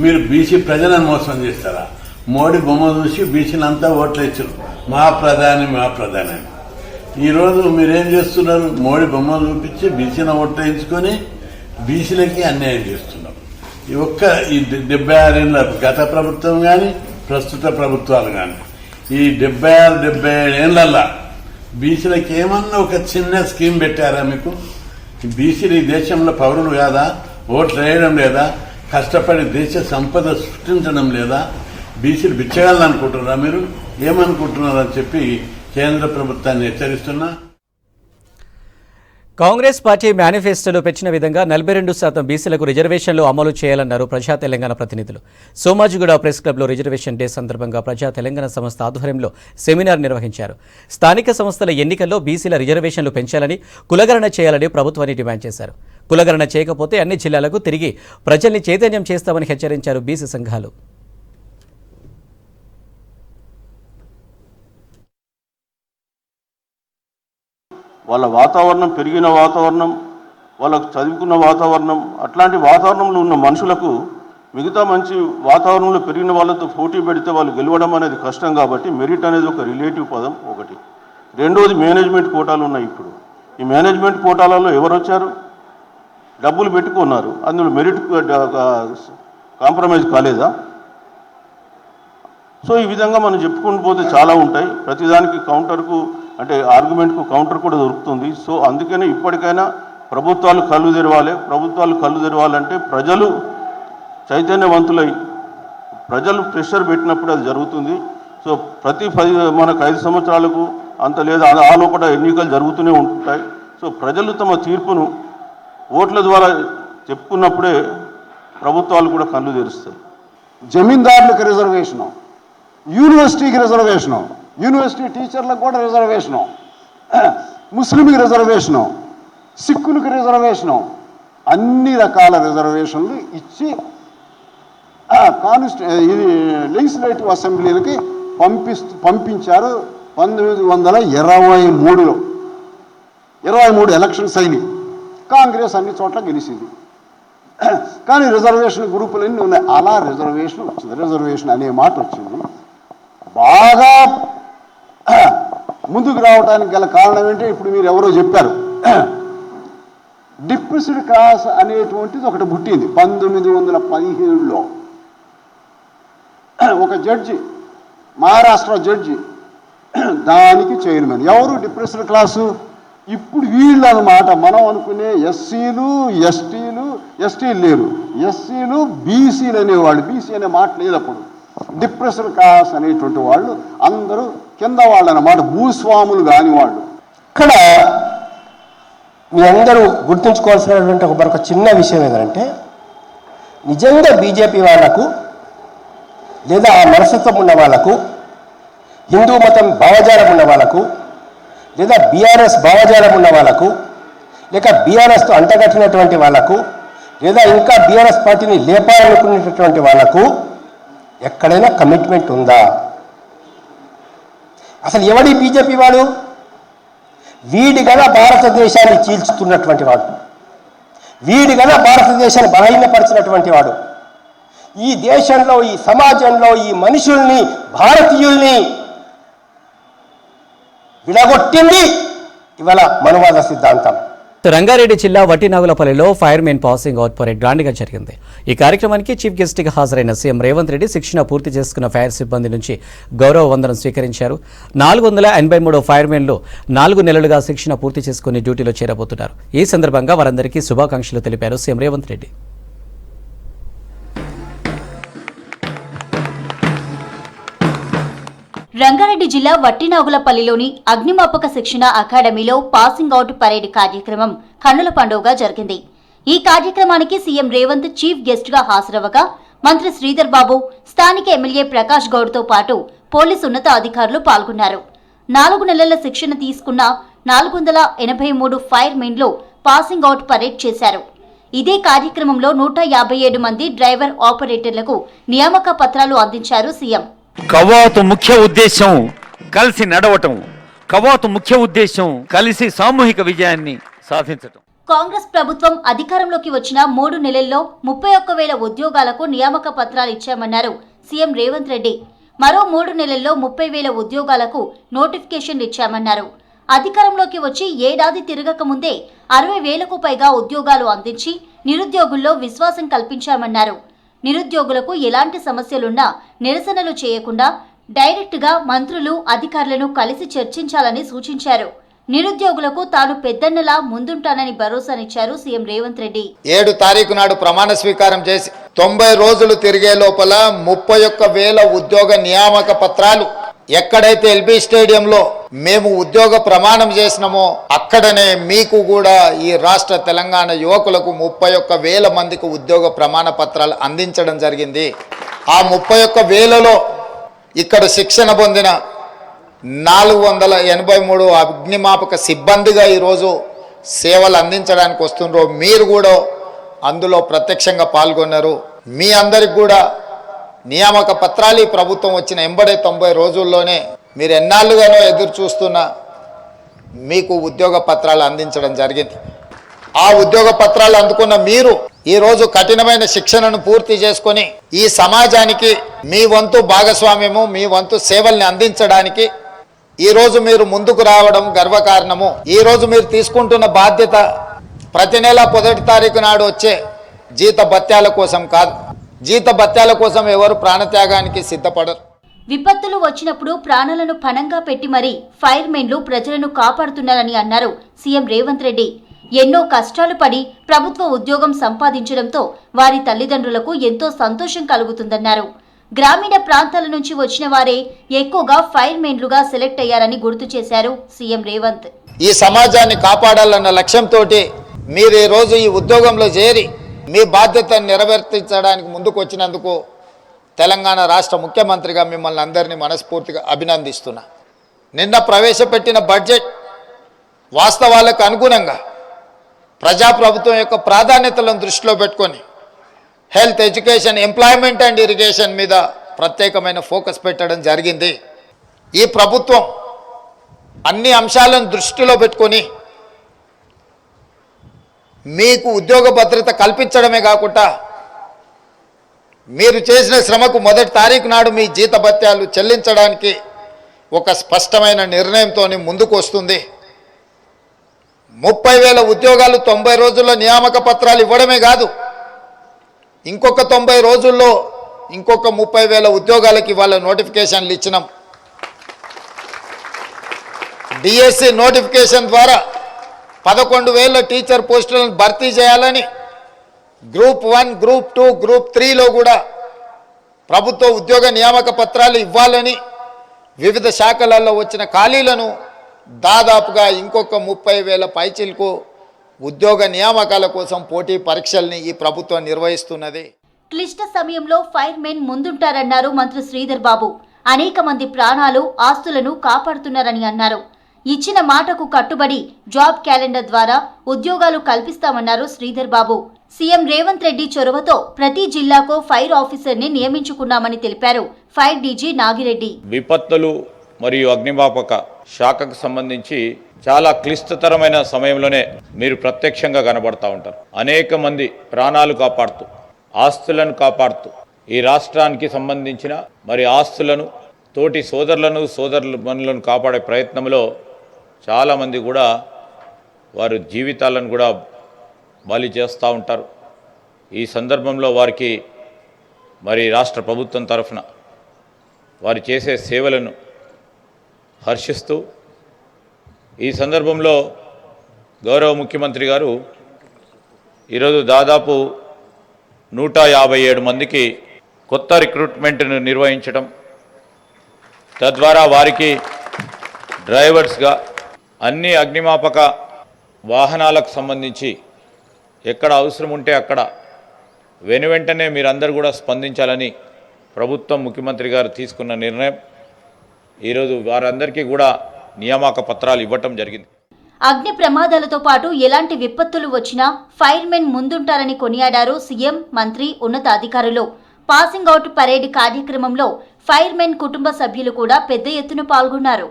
మీరు బీసీ ప్రజలను మోసం చేస్తారా? మోడీ బొమ్మ చూసి బీసీలంతా ఓట్లు ఇచ్చారు, మా ప్రధాని మా ప్రధాని. ఈరోజు మీరేం చేస్తున్నారు? మోడీ బొమ్మ చూపించి బీసీని ఓట్లు వేయించుకొని బీసీలకి అన్యాయం చేస్తున్నారు. ఈ 76 ఏళ్ళ గత ప్రభుత్వం కానీ ప్రస్తుత ప్రభుత్వాలు కానీ ఈ 76-77 ఏళ్లల్లా బీసీలకు ఏమన్నా ఒక చిన్న స్కీమ్ పెట్టారా మీకు? బీసీలు ఈ దేశంలో పౌరులు కాదా? ఓట్లు వేయడం లేదా? కష్టపడి దేశ సంపద సృష్టించడం లేదా? బీసీలు బిచ్చగాలనుకుంటున్నారా? మీరు ఏమనుకుంటున్నారని చెప్పి కేంద్ర ప్రభుత్వాన్ని హెచ్చరిస్తున్నా. కాంగ్రెస్ పార్టీ మేనిఫెస్టోలో పెట్టిన విధంగా 42% బీసీలకు రిజర్వేషన్లు అమలు చేయాలన్నారు ప్రజా తెలంగాణ ప్రతినిధులు. సోమాజిగూడ ప్రెస్ క్లబ్లో రిజర్వేషన్ డే సందర్భంగా ప్రజా తెలంగాణ సంస్థ ఆధ్వర్యంలో సెమినార్ నిర్వహించారు. స్థానిక సంస్థల ఎన్నికల్లో బీసీల రిజర్వేషన్లు పెంచాలని, కులగణన చేయాలని ప్రభుత్వాన్ని డిమాండ్ చేశారు. కులగణన చేయకపోతే అన్ని జిల్లాలకు తిరిగి ప్రజల్ని చైతన్యం చేస్తామని హెచ్చరించారు బీసీ సంఘాలు. వాళ్ళ వాతావరణం, పెరిగిన వాతావరణం, వాళ్ళకు చదువుకున్న వాతావరణం, అట్లాంటి వాతావరణంలో ఉన్న మనుషులకు మిగతా మంచి వాతావరణంలో పెరిగిన వాళ్ళతో పోటీ పెడితే వాళ్ళు గెలవడం అనేది కష్టం. కాబట్టి మెరిట్ అనేది ఒక రిలేటివ్ పదం ఒకటి. రెండోది మేనేజ్మెంట్ కోటాలు ఉన్నాయి. ఇప్పుడు ఈ మేనేజ్మెంట్ కోటాలలో ఎవరు వచ్చారు? డబ్బులు పెట్టుకున్నారు. అందులో మెరిట్ కాంప్రమైజ్ కాలేదా? సో ఈ విధంగా మనం చెప్పుకుంటూ పోతే చాలా ఉంటాయి. ప్రతిదానికి కౌంటర్కు అంటే ఆర్గ్యుమెంట్కు కౌంటర్ కూడా దొరుకుతుంది. సో అందుకనే ఇప్పటికైనా ప్రభుత్వాలు కళ్ళు తెరవాలి. ప్రభుత్వాలు కళ్ళు తెరవాలంటే ప్రజలు చైతన్యవంతులై ప్రజలు ప్రెషర్ పెట్టినప్పుడు అది జరుగుతుంది. సో మనకు 5 సంవత్సరాలకు అంత లేదా ఆ లోపల ఎన్నికలు జరుగుతూనే ఉంటాయి. సో ప్రజలు తమ తీర్పును ఓట్ల ద్వారా చెప్పుకున్నప్పుడే ప్రభుత్వాలు కూడా కళ్ళు తెరుస్తాయి. జమీందారులకు రిజర్వేషను, యూనివర్సిటీకి రిజర్వేషను, యూనివర్సిటీ టీచర్లకు కూడా రిజర్వేషను, ముస్లింకి రిజర్వేషను, సిక్కులకు రిజర్వేషను, అన్ని రకాల రిజర్వేషన్లు ఇచ్చి ఇది లెజిస్లేటివ్ అసెంబ్లీలకి పంపించారు. 1923లో 23 ఎలక్షన్స్ అయినాయి. కాంగ్రెస్ అన్ని చోట్ల గెలిచింది. కానీ రిజర్వేషన్ గ్రూపులన్నీ ఉన్నాయి. అలా రిజర్వేషన్ వచ్చింది. రిజర్వేషన్ అనే మాట వచ్చింది. బాగా ముందుకు రావడానికి గల కారణం ఏంటి? ఇప్పుడు మీరు ఎవరో చెప్పారు, డిప్రెస్డ్ క్లాస్ అనేటువంటిది ఒకటి పుట్టింది 1917లో. ఒక జడ్జి, మహారాష్ట్ర జడ్జి దానికి చైర్మన్. ఎవరు డిప్రెస్డ్ క్లాసు? ఇప్పుడు వీళ్ళు అన్నమాట. మనం అనుకునే ఎస్సీలు, ఎస్టీలు లేరు, ఎస్సీలు బీసీలు అనేవాళ్ళు. బీసీ అనే మాట లేదు అప్పుడు. డిప్రెస్డ్ క్లాస్ అనేటువంటి వాళ్ళు అందరూ కింద వాళ్ళు అన్నమాట, భూస్వాములు కాని వాళ్ళు. ఇక్కడ మీ అందరూ గుర్తుంచుకోవాల్సినటువంటి మరొక చిన్న విషయం ఏంటంటే, నిజంగా బీజేపీ వాళ్లకు లేదా ఆ మనస్తత్వం ఉన్న వాళ్లకు, హిందూ మతం భావజాలం ఉన్న వాళ్లకు, లేదా బీఆర్ఎస్ భావజాలం ఉన్న వాళ్లకు, లేక బీఆర్ఎస్తో అంటగట్టినటువంటి వాళ్లకు, లేదా ఇంకా బీఆర్ఎస్ పార్టీని లేపాలనుకునేటటువంటి వాళ్లకు ఎక్కడైనా కమిట్మెంట్ ఉందా? అసలు ఎవడి బీజేపీ వాడు? వీడిగన భారతదేశాన్ని చీల్చుతున్నటువంటి వాడు, వీడిగన భారతదేశాన్ని బలహీనపరిచినటువంటి వాడు, ఈ దేశంలో, ఈ సమాజంలో ఈ మనుషుల్ని, భారతీయుల్ని విడగొట్టింది ఇవాళ మనువాద సిద్ధాంతం. రంగారెడ్డి జిల్లా వట్టినాగులపల్లిలో ఫైర్మెన్ పాసింగ్ అవుట్ పరేడ్ గ్రాండ్గా జరిగింది. ఈ కార్యక్రమానికి చీఫ్ గెస్ట్గా హాజరైన సీఎం రేవంత్ రెడ్డి శిక్షణ పూర్తి చేసుకున్న ఫైర్ సిబ్బంది నుంచి గౌరవ వందనం స్వీకరించారు. 483 ఫైర్మెన్లు 4 నెలలుగా శిక్షణ పూర్తి చేసుకుని డ్యూటీలో చేరబోతున్నారు. ఈ సందర్భంగా వారందరికీ శుభాకాంక్షలు తెలిపారు సీఎం రేవంత్ రెడ్డి. రంగారెడ్డి జిల్లా వట్టినాగులపల్లిలోని అగ్నిమాపక శిక్షణ అకాడమీలో పాసింగ్ అవుట్ పరేడ్ కార్యక్రమం కన్నుల పండుగగా జరిగింది. ఈ కార్యక్రమానికి సీఎం రేవంత్ చీఫ్ గెస్ట్ గా హాజరవగా మంత్రి శ్రీధర్ బాబు, స్థానిక ఎమ్మెల్యే ప్రకాష్ గౌడ్తో పాటు పోలీసు ఉన్నత అధికారులు పాల్గొన్నారు. 4 నెలల శిక్షణ తీసుకున్న 483 ఫైర్ మెన్లు పాసింగ్ అవుట్ పరేడ్ చేశారు. ఇదే కార్యక్రమంలో 157 మంది డ్రైవర్ ఆపరేటర్లకు నియామక పత్రాలు అందించారు సీఎం. కవాతు ముఖ్య ఉద్దేశం కలిసి నడవటం, కవాతు ముఖ్య ఉద్దేశం కలిసి సామూహిక విజయాన్ని సాధించటం. కాంగ్రెస్ ప్రభుత్వం అధికారంలోకి వచ్చిన 3 నెలల్లో 31,000 ఉద్యోగాలకు నియామక పత్రాలు ఇచ్చామన్నారు సీఎం రేవంత్ రెడ్డి. మరో 3 నెలల్లో 30,000 ఉద్యోగాలకు నోటిఫికేషన్లు ఇచ్చామన్నారు. అధికారంలోకి వచ్చి ఏడాది తిరగక ముందే 60,000కు పైగా ఉద్యోగాలు అందించి నిరుద్యోగుల్లో విశ్వాసం కల్పించామన్నారు. నిరుద్యోగులకు ఎలాంటి సమస్యలున్నా నిరసనలు చేయకుండా డైరెక్ట్గా మంత్రులు, అధికారులను కలిసి చర్చించాలని సూచించారు. నిరుద్యోగులకు తాను పెద్దన్నలా ముందుంటానని భరోసానిచ్చారు సీఎం రేవంత్ రెడ్డి. 7 తారీఖు నాడు ప్రమాణ స్వీకారం చేసి 90 రోజులు తిరిగే లోపల 31,000 ఉద్యోగ నియామక పత్రాలు ఎక్కడైతే ఎల్బీ స్టేడియంలో మేము ఉద్యోగ ప్రమాణం చేసినామో అక్కడనే మీకు కూడా ఈ రాష్ట్ర తెలంగాణ యువకులకు 31,000 మందికి ఉద్యోగ ప్రమాణ పత్రాలు అందించడం జరిగింది. ఆ 31,000లో ఇక్కడ శిక్షణ పొందిన 483 అగ్నిమాపక సిబ్బందిగా ఈరోజు సేవలు అందించడానికి వస్తున్నారు. మీరు కూడా అందులో ప్రత్యక్షంగా పాల్గొన్నారు. మీ అందరికి కూడా నియామక పత్రాలు ఈ ప్రభుత్వం వచ్చిన 90 రోజుల్లోనే మీరు ఎన్నాళ్ళుగానో ఎదురు చూస్తున్న మీకు ఉద్యోగ పత్రాలు అందించడం జరిగింది. ఆ ఉద్యోగ పత్రాలు అందుకున్న మీరు ఈరోజు కఠినమైన శిక్షణను పూర్తి చేసుకొని ఈ సమాజానికి మీ వంతు భాగస్వామ్యము, మీ వంతు సేవల్ని అందించడానికి ఈరోజు మీరు ముందుకు రావడం గర్వకారణము. ఈరోజు మీరు తీసుకుంటున్న బాధ్యత ప్రతి నెల 1 తారీఖు నాడు వచ్చే జీత భత్యాల కోసం కాదు. జీత భత్యాల కోసం ఎవరు ప్రాణత్యాగానికి సిద్ధపడరు. విపత్తులు వచ్చినప్పుడు ప్రాణాలను పణంగా పెట్టి మరీ ఫైర్ మెన్లు ప్రజలను కాపాడుతున్నారని అన్నారు సీఎం రేవంత్ రెడ్డి. ఎన్నో కష్టాలు పడి ప్రభుత్వ ఉద్యోగం సంపాదించడంతో వారి తల్లిదండ్రులకు ఎంతో సంతోషం కలుగుతుందన్నారు. గ్రామీణ ప్రాంతాల నుంచి వచ్చిన వారే ఎక్కువగా ఫైర్ మెన్లుగా సెలెక్ట్ అయ్యారని గుర్తు చేశారు సీఎం రేవంత్. ఈ సమాజాన్ని కాపాడాలన్న లక్ష్యంతో మీరు ఈ రోజు ఈ ఉద్యోగంలో చేరి మీ బాధ్యతను నెరవేర్చడానికి ముందుకు వచ్చినందుకు తెలంగాణ రాష్ట్ర ముఖ్యమంత్రిగా మిమ్మల్ని అందరినీ మనస్ఫూర్తిగా అభినందిస్తున్నా. నిన్న ప్రవేశపెట్టిన బడ్జెట్ వాస్తవాలకు అనుగుణంగా ప్రజాప్రభుత్వం యొక్క ప్రాధాన్యతలను దృష్టిలో పెట్టుకొని health, education, employment and irrigation మీద ప్రత్యేకమైన ఫోకస్ పెట్టడం జరిగింది. ఈ ప్రభుత్వం అన్ని అంశాలను దృష్టిలో పెట్టుకొని మీకు ఉద్యోగ భద్రత కల్పించడమే కాకుండా మీరు చేసిన శ్రమకు 1 తారీఖు నాడు మీ జీత భత్యాలు చెల్లించడానికి ఒక స్పష్టమైన నిర్ణయంతో ముందుకు వస్తుంది. 30,000 ఉద్యోగాలు 90 రోజుల్లో నియామక పత్రాలు ఇవ్వడమే కాదు, ఇంకొక 90 రోజుల్లో ఇంకొక 30,000 ఉద్యోగాలకి ఇవాళ నోటిఫికేషన్లు ఇచ్చినాం. డిఎస్సి నోటిఫికేషన్ ద్వారా 11,000 టీచర్ పోస్టులను భర్తీ చేయాలని, గ్రూప్ 1, గ్రూప్ 2, గ్రూప్ 3లో కూడా ప్రభుత్వ ఉద్యోగ నియామక పత్రాలు ఇవ్వాలని, వివిధ శాఖలలో వచ్చిన ఖాళీలను దాదాపుగా ఇంకొక 30,000 పైచిలకు ఉద్యోగ నియామకాల కోసం పోటీ పరీక్షల్ని ఈ ప్రభుత్వం నిర్వహిస్తున్నది. క్లిష్ట సమయంలో ఫైర్ మెన్ ముందుంటారన్నారు మంత్రి శ్రీధర్ బాబు. అనేక మంది ప్రాణాలు, ఆస్తులను కాపాడుతున్నారని అన్నారు. ఇచ్చిన మాటకు కట్టుబడి జాబ్ క్యాలెండర్ ద్వారా ఉద్యోగాలు కల్పిస్తామన్నారు శ్రీధర్ బాబు. సీఎం రేవంత్ రెడ్డి చొరవతో ప్రతి జిల్లాకు ఫైర్ ఆఫీసర్ని నియమించుకున్నామని తెలిపారు ఫైర్ డీజీ నాగిరెడ్డి. విపత్తులు మరియు అగ్నిమాపక శాఖకు సంబంధించి చాలా క్లిష్టతరమైన సమయంలోనే మీరు ప్రత్యక్షంగా కనబడతా ఉంటారు. అనేక మంది ప్రాణాలు కాపాడుతూ, ఆస్తులను కాపాడుతూ, ఈ రాష్ట్రానికి సంబంధించిన మరి ఆస్తులను, తోటి సోదరులను కాపాడే ప్రయత్నంలో చాలామంది కూడా వారి జీవితాలను కూడా బలి చేస్తూ ఉంటారు. ఈ సందర్భంలో వారికి మరి రాష్ట్ర ప్రభుత్వం తరఫున వారు చేసే సేవలను హర్షిస్తూ, ఈ సందర్భంలో గౌరవ ముఖ్యమంత్రి గారు ఈరోజు దాదాపు 157 మందికి కొత్త రిక్రూట్మెంట్ను నిర్వహించడం, తద్వారా వారికి డ్రైవర్స్గా అన్ని అగ్నిమాపక వాహనాలకు సంబంధించి ఎక్కడ అవసరం ఉంటే అక్కడ వెనువెంటనే మీరందరూ కూడా స్పందించాలని ప్రభుత్వం ముఖ్యమంత్రి గారు తీసుకున్న నిర్ణయం. ఈరోజు వారందరికీ కూడా నియామక పత్రాలు ఇవ్వటం జరిగింది. అగ్ని ప్రమాదాలతో పాటు ఎలాంటి విపత్తులు వచ్చినా ఫైర్మెన్ ముందుంటారని కొనియాడారు సీఎం, మంత్రి, ఉన్నతాధికారులు. పాసింగ్ అవుట్ పరేడ్ కార్యక్రమంలో ఫైర్మెన్ కుటుంబ సభ్యులు కూడా పెద్ద ఎత్తున పాల్గొన్నారు.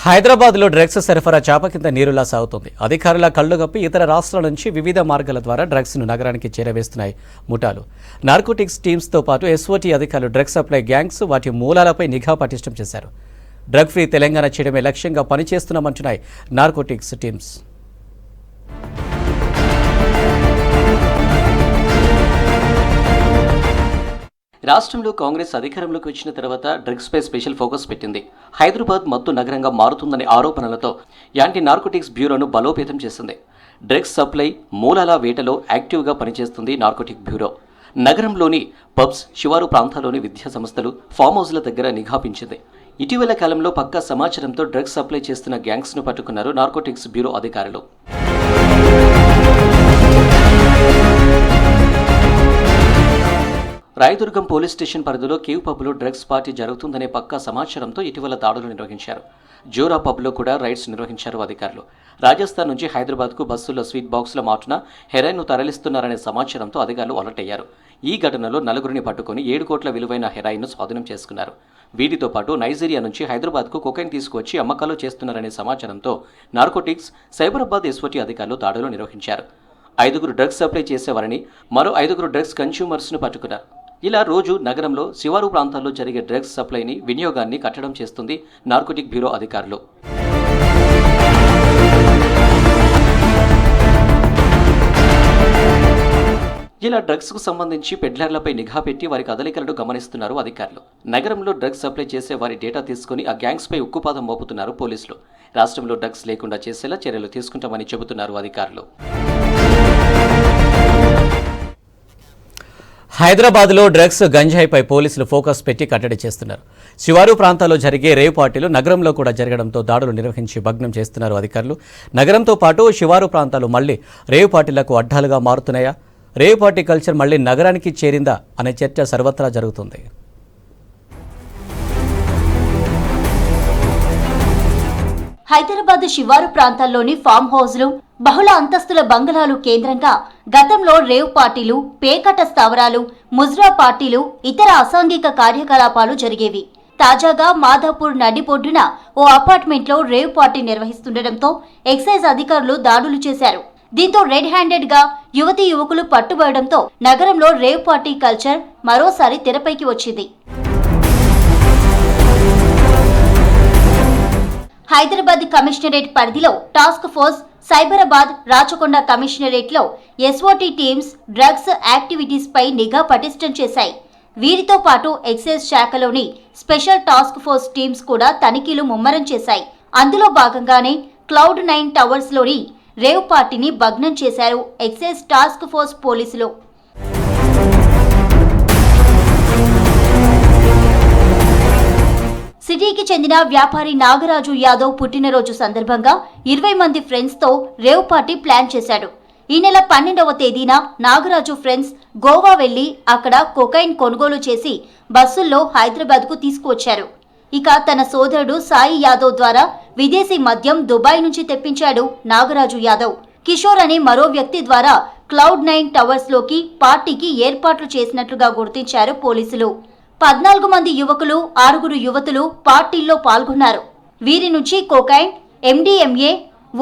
హైదరాబాద్లో డ్రగ్స్ సరఫరా చాప కింద నీరులా సాగుతుంది. అధికారుల కళ్లు కప్పి ఇతర రాష్ట్రాల నుంచి వివిధ మార్గాల ద్వారా డ్రగ్స్ను నగరానికి చేరవేస్తున్నాయి ముఠాలు. నార్కోటిక్స్ టీమ్స్తో పాటు ఎస్ఓటీ అధికారులు డ్రగ్స్ సప్లై గ్యాంగ్స్, వాటి మూలాలపై నిఘా పటిష్టం చేశారు. డ్రగ్ ఫ్రీ తెలంగాణ చేయడమే లక్ష్యంగా పనిచేస్తున్నామంటున్నాయి నార్కోటిక్స్ టీమ్స్. రాష్ట్రంలో కాంగ్రెస్ అధికారంలోకి వచ్చిన తర్వాత డ్రగ్స్పై స్పెషల్ ఫోకస్ పెట్టింది. హైదరాబాద్ మత్తు నగరంగా మారుతుందనే ఆరోపణలతో యాంటీ నార్కోటిక్స్ బ్యూరోను బలోపేతం చేసింది. డ్రగ్స్ సప్లై మూలాల వేటలో యాక్టివ్గా పనిచేస్తుంది నార్కోటిక్ బ్యూరో. నగరంలోని పబ్స్, శివారు ప్రాంతాల్లోని విద్యా సంస్థలు, ఫామ్ హౌస్ల దగ్గర నిఘా పెంచింది. ఇటీవల కాలంలో పక్కా సమాచారంతో డ్రగ్స్ సప్లై చేస్తున్న గ్యాంగ్స్ను పట్టుకున్నారు నార్కోటిక్స్ బ్యూరో అధికారులు. రాయదుర్గం పోలీస్ స్టేషన్ పరిధిలో కేవ్ పబ్లో డ్రగ్స్ పార్టీ జరుగుతుందనే పక్కా సమాచారంతో ఇటీవల దాడులు నిర్వహించారు. జోరా పబ్లో కూడా రైడ్స్ నిర్వహించారు అధికారులు. రాజస్థాన్ నుంచి హైదరాబాద్కు బస్సుల్లో స్వీట్ బాక్సుల మాటున హెరాయిన్ను తరలిస్తున్నారనే సమాచారంతో అధికారులు అలర్ట్ అయ్యారు. ఈ ఘటనలో నలుగురిని పట్టుకుని 7 కోట్ల విలువైన హెరాయిన్ను స్వాధీనం చేసుకున్నారు. వీటితో పాటు నైజీరియా నుంచి హైదరాబాద్కు కొకైన్ తీసుకువచ్చి అమ్మకాలు చేస్తున్నారనే సమాచారంతో నార్కోటిక్స్, సైబరాబాద్ ఎస్ఓటీ అధికారులు దాడులు నిర్వహించారు. 5 డ్రగ్స్ సప్లై చేసేవారని, మరో 5 డ్రగ్స్ కన్స్యూమర్స్ను పట్టుకున్నారు. ఇలా రోజు నగరంలో శివారు ప్రాంతాల్లో జరిగే డ్రగ్స్ సప్లైని, వినియోగాన్ని కట్టడం చేస్తుంది నార్కోటిక్ బ్యూరో అధికారులు. ఇలా డ్రగ్స్కు సంబంధించి పెడ్లర్లపై నిఘా పెట్టి వారి కదలికలను గమనిస్తున్నారు అధికారులు. నగరంలో డ్రగ్స్ సప్లై చేసే వారి డేటా తీసుకుని ఆ గ్యాంగ్స్పై ఉక్కుపాదం మోపుతున్నారు పోలీసులు. రాష్ట్రంలో డ్రగ్స్ లేకుండా చేసేలా చర్యలు తీసుకుంటామని చెబుతున్నారు అధికారులు. హైదరాబాద్లో డ్రగ్స్, గంజాయిపై పోలీసులు ఫోకస్ పెట్టి కట్టడి చేస్తున్నారు. శివారు ప్రాంతాల్లో జరిగే రేవ్ పార్టీలు నగరంలో కూడా జరగడంతో దాడులు నిర్వహించి భగ్నం చేస్తున్నారు అధికారులు. నగరంతో పాటు శివారు ప్రాంతాలు మళ్లీ రేవ్ పార్టీలకు అడ్డాలుగా మారుతున్నాయా? రేవ్ పార్టీ కల్చర్ మళ్లీ నగరానికి చేరిందా అనే చర్చ సర్వత్రా జరుగుతుంది. హైదరాబాద్ శివారు ప్రాంతాల్లోని ఫామ్ హౌస్లు, బహుళ అంతస్తుల బంగళాలు కేంద్రంగా గతంలో రేవ్ పార్టీలు, పేకట స్థావరాలు, ముజ్రా పార్టీలు, ఇతర అసాంఘిక కార్యకలాపాలు జరిగేవి. తాజాగా మాధాపూర్ నడిబొడ్డున ఓ అపార్ట్మెంట్లో రేవ్ పార్టీ నిర్వహిస్తుండటంతో ఎక్సైజ్ అధికారులు దాడులు చేశారు. దీంతో రెడ్ హ్యాండెడ్ గా యువతీ యువకులు పట్టుబడడంతో నగరంలో రేవ్ పార్టీ కల్చర్ మరోసారి తెరపైకి వచ్చింది. హైదరాబాద్ కమిషనరేట్ పరిధిలో టాస్క్ ఫోర్స్, సైబరాబాద్, రాచకొండ కమిషనరేట్లో ఎస్ఓటీ టీమ్స్ డ్రగ్స్ యాక్టివిటీస్ పై నిఘా పటిష్టం చేశాయి. వీరితో పాటు ఎక్సైజ్ శాఖలోని స్పెషల్ టాస్క్ ఫోర్స్ టీమ్స్ కూడా తనిఖీలు ముమ్మరం చేశాయి. అందులో భాగంగానే Cloud9 టవర్స్లోని రేవ్ పార్టీని భగ్నం చేశారు ఎక్సైజ్ టాస్క్ ఫోర్స్ పోలీసులు. సిటీకి చెందిన వ్యాపారి నాగరాజు యాదవ్ పుట్టినరోజు సందర్భంగా 20 మంది ఫ్రెండ్స్తో రేవ్ పార్టీ ప్లాన్ చేశాడు. ఈ నెల 12వ తేదీన నాగరాజు ఫ్రెండ్స్ గోవా వెళ్లి అక్కడ కొకైన్ కొనుగోలు చేసి బస్సుల్లో హైదరాబాద్కు తీసుకువచ్చారు. ఇక తన సోదరుడు సాయి యాదవ్ ద్వారా విదేశీ మద్యం దుబాయ్ నుంచి తెప్పించాడు నాగరాజు యాదవ్. కిషోర్ అనే మరో వ్యక్తి ద్వారా Cloud9 టవర్స్లోకి పార్టీకి ఏర్పాట్లు చేసినట్లుగా గుర్తించారు పోలీసులు. 14 మంది యువకులు, 6 యువతులు పార్టీల్లో పాల్గొన్నారు. వీరి నుంచి కొకైన్, MDMA,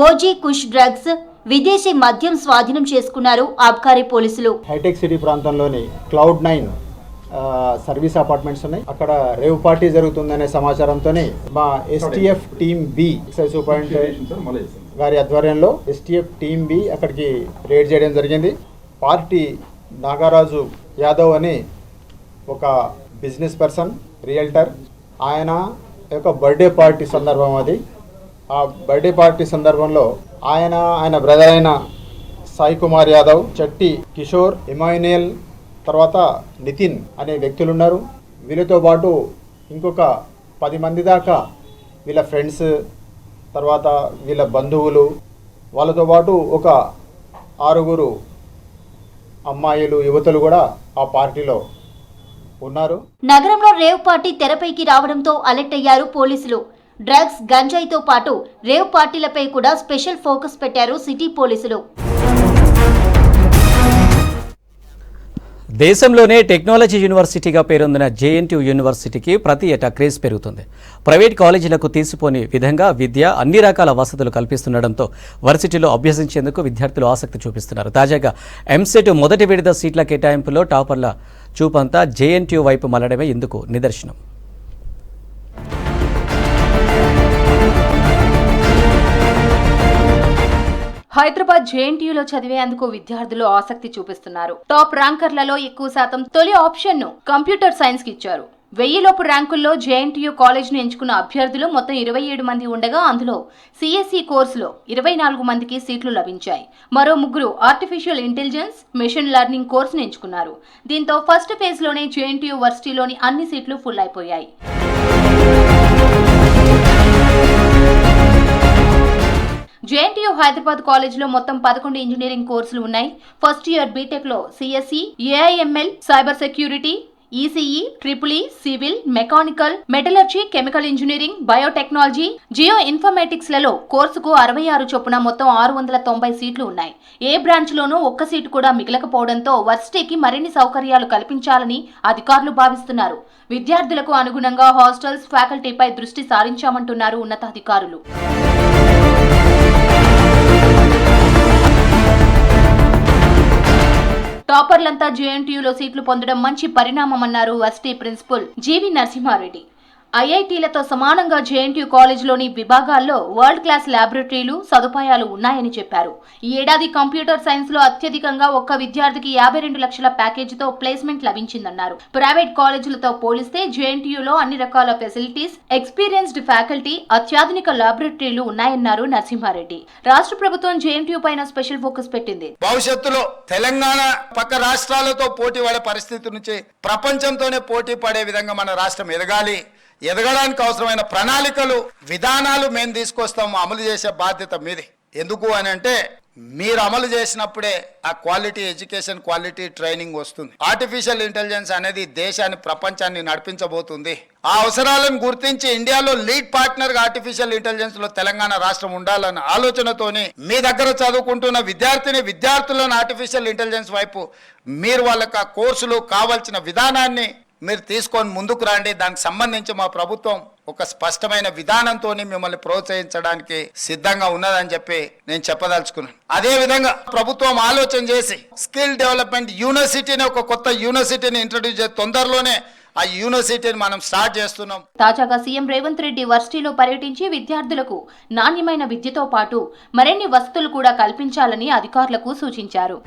ఓజీ కుష్ డ్రగ్స్, విదేశీ మద్యం స్వాధీనం చేసుకున్నారు ఆబ్కారీ పోలీసులు. హైటెక్ సిటీ ప్రాంతంలోని Cloud9 సర్వీస్ అపార్ట్మెంట్స్ ఉన్నాయి. అక్కడ రేవ్ పార్టీ జరుగుతుందనే సమాచారంతోనే మా STF team B, excise superintendent గారి ఆధ్వర్యంలో STF టీమ్ బి అక్కడికి రేడ్ చేయడం జరిగింది. పార్టీ నాగరాజు యాదవ్ అని ఒక బిజినెస్ పర్సన్, రియల్టర్. ఆయన యొక్క బర్త్డే పార్టీ సందర్భం అది. ఆ బర్త్డే పార్టీ సందర్భంలో ఆయన బ్రదర్ అయిన సాయి కుమార్ యాదవ్, చట్టి కిషోర్, ఇమాన్యుయల్, తర్వాత నితిన్ అనే వ్యక్తులు ఉన్నారు. వీళ్ళతో పాటు ఇంకొక 10 మంది దాకా వీళ్ళ ఫ్రెండ్స్, తర్వాత వీళ్ళ బంధువులు, వాళ్ళతో పాటు ఒక 6 అమ్మాయిలు, యువతులు కూడా ఆ పార్టీలో ఉన్నారు. నగరంలో రేవ్ పార్టీ తెరపైకి రావడంతో అలర్ట్ అయ్యారు పోలీసులు. డ్రగ్స్, గంజాయితో పాటు రేవ్ పార్టీలపై కూడా స్పెషల్ ఫోకస్ పెట్టారు సిటీ పోలీసులు. దేశంలోనే టెక్నాలజీ యూనివర్సిటీగా పేరొందిన జేఎన్టీయూ యూనివర్సిటీకి ప్రతి ఏటా క్రేజ్ పెరుగుతుంది. ప్రైవేట్ కాలేజీలకు తీసిపోని విధంగా విద్య, అన్ని రకాల వసతులు కల్పిస్తుండటంతో వర్సిటీలో అభ్యసించేందుకు విద్యార్థులు ఆసక్తి చూపిస్తున్నారు. తాజాగా ఎంసెట్ మొదటి విడత సీట్ల కేటాయింపులో టాపర్ల చూపంతా జేఎన్టీయూ వైపు మళ్లడమే ఇందుకు నిదర్శనం. హైదరాబాద్ జేఎన్టీయూలో చదివేందుకు విద్యార్థులు ఆసక్తి చూపిస్తున్నారు. టాప్ ర్యాంకర్లలో ఎక్కువ శాతం తొలి ఆప్షన్ ను కంప్యూటర్ సైన్స్ కి ఇచ్చారు. 1000 లోపు ర్యాంకుల్లో జేఎన్టీయూ కాలేజ్ను ఎంచుకున్న అభ్యర్థులు మొత్తం 27 మంది ఉండగా అందులో సిఎస్ఈ కోర్సులో 24 మందికి సీట్లు లభించాయి. మరో 3 ఆర్టిఫిషియల్ ఇంటెలిజెన్స్, మెషిన్ లెర్నింగ్ కోర్సును ఎంచుకున్నారు. దీంతో ఫస్ట్ ఫేజ్ లోనే జేఎన్టీయూ వర్సిటీలోని అన్ని సీట్లు ఫుల్ అయిపోయాయి. జేఎన్టీయూ హైదరాబాద్ కాలేజీలో మొత్తం 11 ఇంజనీరింగ్ కోర్సులు ఉన్నాయి. ఫస్ట్ ఇయర్ బీటెక్ లో CSE, AIML, cyber security, ECE, triple E, civil, mechanical, metallurgy, chemical engineering, biotechnology, Jio informatics లలో కోర్సుకు 66 చొప్పున మొత్తం 690 సీట్లు ఉన్నాయి. ఏ బ్రాంచ్ లోనూ ఒక్క సీటు కూడా మిగలకపోవడంతో వర్సిటీకి మరిన్ని సౌకర్యాలు కల్పించాలని అధికారులు భావిస్తున్నారు. విద్యార్థులకు అనుగుణంగా హాస్టల్స్, ఫ్యాకల్టీపై దృష్టి సారించామంటున్నారు ఉన్నతాధికారులు. టాపర్లంతా జేఎన్టీయూలో సీట్లు పొందడం మంచి పరిణామమన్నారు వర్సిటీ ప్రిన్సిపల్ జీవి నరసింహారెడ్డి. ఐఐటీలతో సమానంగా జేఎన్టీయూ కాలేజీలోని విభాగాల్లో వరల్డ్ క్లాస్ ల్యాబొరేటరీలు, సదుపాయాలు ఉన్నాయని చెప్పారు. ఈ ఏడాది కంప్యూటర్ సైన్స్ లో అత్యధికంగా ఒక్క విద్యార్థికి 52 లక్షల ప్యాకేజీతో ప్లేస్మెంట్ లభించిందన్నారు. ప్రైవేట్ కాలేజీలతో పోలిస్తే జేఎన్టీయూలో అన్ని రకాల ఫెసిలిటీస్, ఎక్స్పీరియన్స్డ్ ఫ్యాకల్టీ, అత్యాధునిక ల్యాబొరేటరీలు ఉన్నాయన్నారు నరసింహారెడ్డి. రాష్ట్ర ప్రభుత్వం జేఎన్టీయూ పైన స్పెషల్ ఫోకస్ పెట్టింది. భవిష్యత్తులో తెలంగాణ పక్క రాష్ట్రాలతో పోటీ పడే పరిస్థితి నుంచి ప్రపంచంతోనే పోటీ పడే విధంగా మన రాష్ట్రం ఎదగాలి. ఎదగడానికి అవసరమైన ప్రణాళికలు, విధానాలు మేము తీసుకొస్తాము, అమలు చేసే బాధ్యత మీది. ఎందుకు అని అంటే మీరు అమలు చేసినప్పుడే ఆ క్వాలిటీ ఎడ్యుకేషన్, క్వాలిటీ ట్రైనింగ్ వస్తుంది. ఆర్టిఫిషియల్ ఇంటెలిజెన్స్ అనేది దేశాన్ని, ప్రపంచాన్ని నడిపించబోతుంది. ఆ అవసరాలను గుర్తించి ఇండియాలో లీడ్ పార్ట్నర్ గా ఆర్టిఫిషియల్ ఇంటెలిజెన్స్ లో తెలంగాణ రాష్ట్రం ఉండాలన్న ఆలోచనతోని మీ దగ్గర చదువుకుంటున్న విద్యార్థులను ఆర్టిఫిషియల్ ఇంటెలిజెన్స్ వైపు మీరు వాళ్ళకి ఆ కోర్సులు కావాల్సిన విధానాన్ని మీరు తీసుకొని ముందుకు రండి. దానికి సంబంధించి మా ప్రభుత్వం ఒక స్పష్టమైన విధానంతో మిమ్మల్ని ప్రోత్సహించడానికి సిద్ధంగా ఉన్నదని చెప్పి నేను చెప్పదలుచుకున్నాను. అదే విధంగా ప్రభుత్వం ఆలోచన చేసి స్కిల్ డెవలప్మెంట్ యూనివర్సిటీని, ఒక కొత్త యూనివర్సిటీని ఇంట్రడ్యూస్ చేసి తొందరలోనే ఆ యూనివర్సిటీని మనం స్టార్ట్ చేస్తున్నాం. తాజాగా సీఎం రేవంత్ రెడ్డి వర్సిటీలో పర్యటించి విద్యార్థులకు నాణ్యమైన విద్యతో పాటు మరిన్ని వసతులు కూడా కల్పించాలని అధికారులకు సూచించారు.